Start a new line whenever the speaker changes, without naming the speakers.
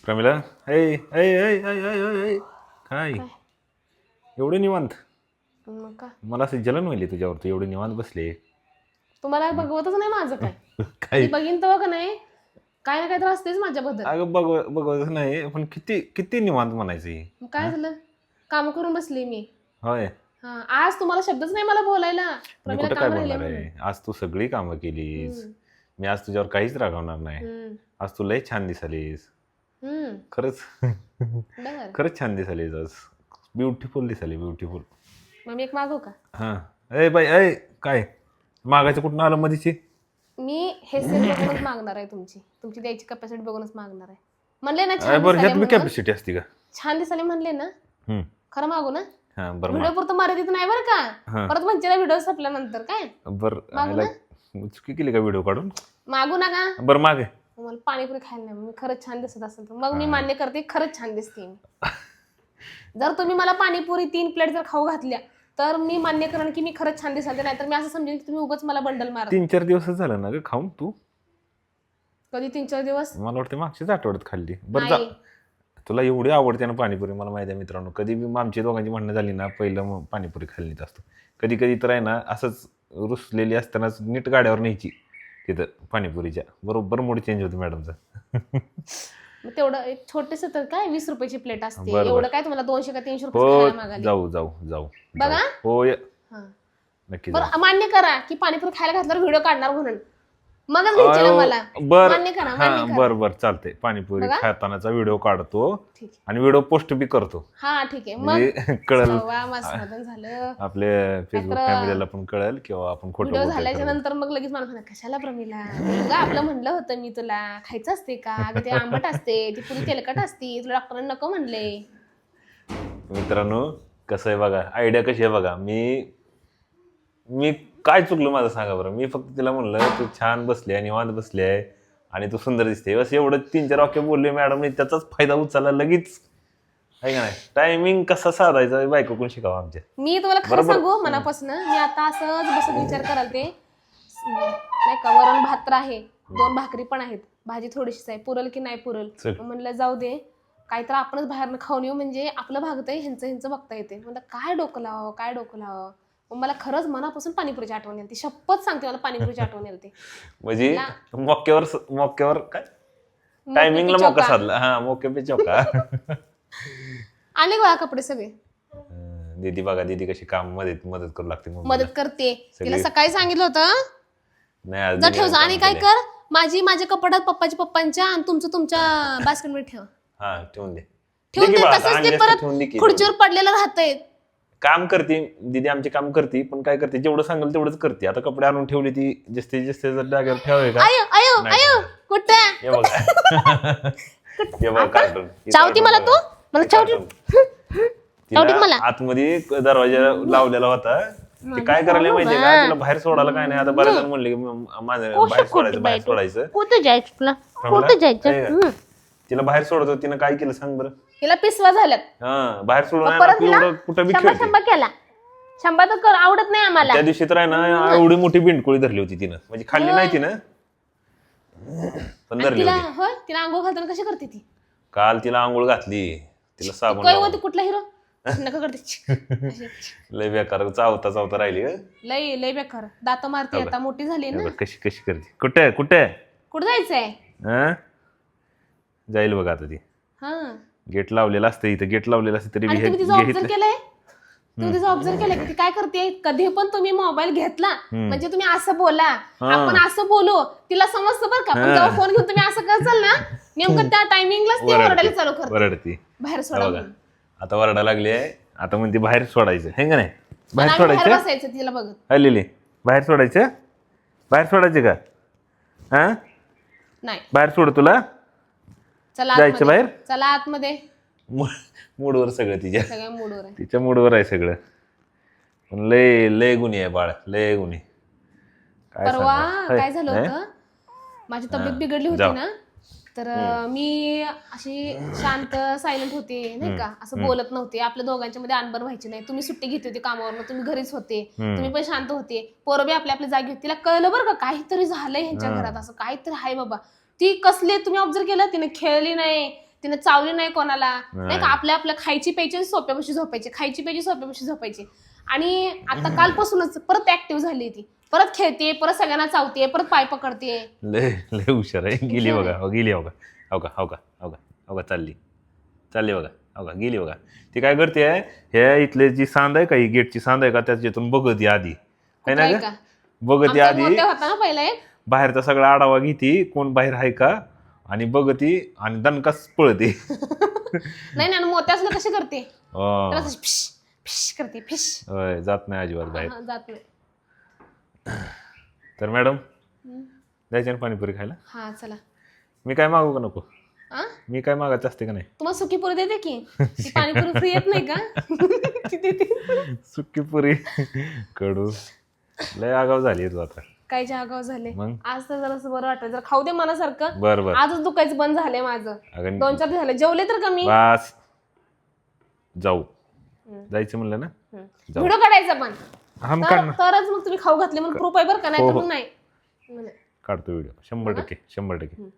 प्रमिला ऐ ऐ ऐ ऐ ऐ ऐ ऐ. काय एवढे निवांत?
मग का
मला असं जलन व्हायली तुझ्यावरती, एवढे निवांत बसले.
तुम्हाला बघवतच नाही माझं काय.
काय
मी बघीन तेव्हा का नाही काय ना काय तर असतेच माझ्याबद्दल.
अगं बघ नाही, पण किती किती निवांत म्हणायचं हे.
मग काय झालं, काम करून बसली मी.
होय,
हा आज तुम्हाला शब्दच नाही मला बोलायला.
मी
प्रमिला
कुठं काय
काम राहिले
बोलणार
म्हणून.
आहे? आज तू सगळी कामं केलीस.
हम्म,
मी आज तुझ्यावर काहीच रागवणार नाही.
हम्म,
आज तू लय छान दिसालीस.
हम्म.
खरंच
बरं
खरंच छान दिसालीस आज. ब्युटिफुल दिसाली, ब्युटिफुल.
मग मी एक मागू का?
हां ए बाई ऐ काय मागायचं कुठून आलं मधीची?
मी हे सेल बघूनच मागणार आहे तुमची द्यायची कॅपॅसिटी बघूनच मागणार आहे. म्हणले ना
अरे
छान
बरं, ह्यात
दिसाले
मी
म्हणून.
कॅपॅसिटी असते का?
छान दिसाले म्हणले ना,
हम्म.
खरं मागू ना.
हां बरं
व्हिडिओ पुरतं मर्यादित नाही बरं का.
हां.
परत म्हणजे व्हिडिओ संपल्यानंतर काय
बरं
मागू
ह्याला चुकी केली का व्हिडिओ काढून?
मागू नका.
बरं मागे.
मला पाणीपुरी खायला नाही, मी खरंच छान दिसत असेल तर मग मी मान्य करते, खरंच छान दिसते मी. जर तुम्ही मला पाणीपुरी 3 प्लेट जर खाऊ घातल्या तर मी मान्य करेन की मी खरंच छान दिसाल. नाही तर मी असं समजेन की तुम्ही उगाच मला बंडल मारा.
3-4 दिवसच झालं ना ग खाऊन तू?
कधी 3-4 दिवस
मला वाटतं मागच्याच आठवड्यात खाल्ली. बरं जा,
नाही.
तुला एवढी आवडते ना पाणीपुरी, मला माहिती आहे मित्रांनो. कधी मी आमची दोघांची म्हणणं झाली ना, पहिलं मग पाणीपुरी खाल्लीच असतो. कधी कधी तर आहे ना असंच रुसलेली असतानाच नीट गाड्यावर न्यायची तिथं पाणीपुरीच्या. बरोबर मूड चेंज होतो मॅडमचा.
मग तेवढं एक छोटेस तर काय 20 रुपयाची प्लेट असते.
बरं,
एवढं काय तुम्हाला 200 का 300 रुपये
हो
खायला मागायला.
जाऊ जाऊ जाऊ
बघा.
जाऊ. हो
हां.
नक्की जाऊ.
बरं मान्य करा की पाणीपुरी खायला घातल्यावर व्हिडिओ काढणार म्हणून. मगच घ्यायची ना मला.
बर
मान्य करा,
हा
मान्य करा.
बर बर चालतंय. पाणीपुरी
बघा.
खातानाचा व्हिडिओ काढतो
ठीक आहे.
आणि व्हिडिओ पोस्ट बी करतो.
हा ठीक आहे. मग
म्हणजे कळल,
वा माझं समाधान झालं.
आपल्या फेसबुक
नाहीतर-
फॅमिलीला पण कळेल किंवा आपण खोटं
व्हिडिओ
बोलतोय
झाल्याच्या
खरं.
नंतर मग लगेच मला म्हणा कशाला प्रमिला मुलगा आपलं म्हणलं होतं मी तुला खायचं असते का अगं ते आंबट असते ती पुरी तेलकट असते तुला डॉक्टरांनी नको म्हणले.
मित्रांनो कसं आहे बघा, आयडिया कशी आहे बघा. मी काय चुकलं माझं सांगा बरं. मी फक्त तिला म्हणलं तू छान बसली आहे, निवांत बसली आहे आणि तू सुंदर दिसते, बस एवढं 3-4 वाक्य बोलले. मॅडमने त्याचाच फायदा उचलला लगेच. आहे का नाही? टायमिंग कसा साधायचा बायको कोण शिकावं आमच्या.
मी तुम्हाला खरं सांगू मनापासून मी आता असंच बसून विचार कराल ते नाही का वरण भात तर आहे 2 भाकरी पण आहेत भाजी थोडीशीच आहे पुरल की नाही पुरल.
चल.
म्हणलं जाऊ दे काय तर आपणच बाहेरनं खाऊन येऊ म्हणजे आपलं भागतंय ह्यांचं बघता येते. म्हणलं काय डोकं लावावं. मग मला खरंच मनापासून पाणीपुरीची आठवण येते. शपथ सांगते मला पाणीपुरीची आठवण येते.
म्हणजे मोक्यावर काय टायमिंगला मोका साधला. हा मोके पे चौका.
आले बघा कपडे सगळे.
दीदी बघा, दीदी कशी काम मदत करू लागते मम्मीला.
मदत करते तिला सकाळी सांगितलं होतं
नाही आज
जा
दीदी
ठेव जा आणि
काम
काय
केलंय.
कर माझ्या कपाटात पप्पांच्या आणि तुमचं तुमच्या बास्केटमध्ये ठेव.
हा ठेवून दे.
ठेवून
दे की
दे
बाळा,
तसंच
आणली
ते
असती
परत
ठेवून दे की.
खुर्चीवर पडलेलं राहतंय.
काम करते दीदी, आमचे काम करते, पण काय करते जेवढं सांगेल तेवढंच करते. आता कपडे आणून ठेवली ती जस्ते जर जागेवर ठेवावे का?
आयो कुठे
हे बघा हे बघा कार्टून.
चावती मला तू मला चावती
तिला
मला.
आतमध्ये दरवाजा लावलेला होता. ते काय करायला माहितीये का, तिला बाहेर सोडायला काय नाही. आता बऱ्याच जण म्हणले की माझं बाहेर सोडायचं.
कुठे जायचं तुला
प्रमिला, तिला बाहेर सोडत होती, तिनं काय केलं सांग बरं.
हिला पिसवा झाल्यात.
हा बाहेर सोडून आहे ना,
परत
आपलं
हिला
एवढं कुठं बी
शंभर
खेळते.
शंभर केला. शंभर तर आवडत नाही आम्हाला.
त्या दिवशी तर आहे ना एवढी मोठी बिंडकोळी धरली होती तिनं. म्हणजे खाल्ली नाही तिनं पण धरली
तिला
होती.
होय तिला आंघोळ घालताना कशी करते ती
काल तिला आंघोळ घातली, तिला साबण
काय
लावून.
होती कुठला हिरो नका करते अशी.
लय बेकार चावता राहिली ग.
लय बेकार दात मारते आता मोठी झाली ना.
कशी करते. कुठे
कुठे जायचंय.
हा जाईल बघा आता ती.
हा
गेट लावलेलं असतं इथं, गेट लावलेलं असतं तरी
आणि
बी
तुम्ही तिचं
हे
ऑब्झर्व केलंय तुम्ही तिचं ऑब्झर्व केलंय की ती काय करते. कधी पण तुम्ही मोबाईल घेतला म्हणजे तुम्ही असं बोला आपण असं बोलू तिला समजतं बरं का. पण जेव्हा फोन घेऊन तुम्ही असं करचाल ना नेमकं त्या टायमिंगलाच ती ओरडायला चालू करते
वरडती.
बाहेर सोडा
बघा आता वरडा लागली आहे. आता म्हणते बाहेर सोडायचं हे का नाही. बाहेर
आणि आम्ही बाहेर
सोडायचं
बसायचं तिला बघत.
लिली बाहेर सोडायचं का? हा
नाही
बाहेर सोड तुला
चला
जायचं
आतमध्ये.
बाहेर?
चला आतमध्ये.
मूडवर सगळं तिच्या
सगळ्या मूडवर आहे.
तिच्या मूडवर आहे सगळं. पण लय गुन्हे आहे बाळ, लय गुन्हे. काय
परवा
सांगणार?
काय झालं होतं माझी तब्येत बिघडली होती
जाऊ.
ना तर मी अशी शांत सायलेंट होते नाही का असं बोलत नव्हते. आपल्या दोघांच्या मध्ये अनबन व्हायची नाही. तुम्ही सुट्टी घेतली होती कामावर तुम्ही घरीच होते तुम्ही पण शांत होते. पोरं बी आपल्या जागी होती. तिला कळलं बरं का काहीतरी झालंय ह्यांच्या घरात असं काहीतरी आहे बाबा. ती कसली तुम्ही ऑब्झर्व केलं तिने खेळली नाही तिने चावली नाही कोणाला, नाही का, आपल्या खायची प्यायची सोप्यापाशी झोपायची, खायची प्यायची सोप्यापाशी झोपायची. आणि आता कालपासूनच परत ऍक्टिव्ह झाली ती, परत खेळते, परत सगळ्यांना चावते, परत पाय पकडते.
लय लय हुशार आहे. गेली बघा, गेली बघा, अवघा अवघा अवघा अवघा चालली बघा, अवघा गेली बघा. ती काय करते, हे इथले जी सांद आहे का, ही गेटची सांद आहे का, त्याच्यातून बघते आधी, है ना
का?
बघते
आमचा
आधी,
मोठा होता ना पहिला एक,
बाहेरचा सगळा आढावा घेते, कोण बाहेर आहे का, आणि बघती आणि दणकाच पळते.
नाही ना, मोठ्या असलं कशी करते,
अं,
त्याला असं फिश फिश करते, फिश.
होय, जात नाही अजिबात बाहेर.
हा, जात नाही.
तर मॅडम जायचं ना पाणीपुरी खायला?
हा चला.
मी काय मागू का नको?
आ?
मी काय मागायचं असते का नाही?
तुम्हाला सुकी पुरी देते की, ती पाणीपुरी फ्री येत नाही का? ती देते.
सुकी पुरी कडू लय आगाव झाली तू आता.
काय आगाव झाले
मग?
आज तर जरा बरं वाटलं, जरा खाऊ दे मनासारखं.
बर
आजच दुखायचं बंद झालंय माझं,
अगं
2-4 दिवस झाले. जेवले तर कमी.
बस जाऊ, जायचं म्हणलं ना, जाऊ.
व्हिडिओ काढायचा पण
हम काढ ना,
तरच मग तुम्ही खाऊ घातले म्हणून प्रूफ आहे बरं का, नाही तर मग नाही.
काढतो व्हिडिओ 100%.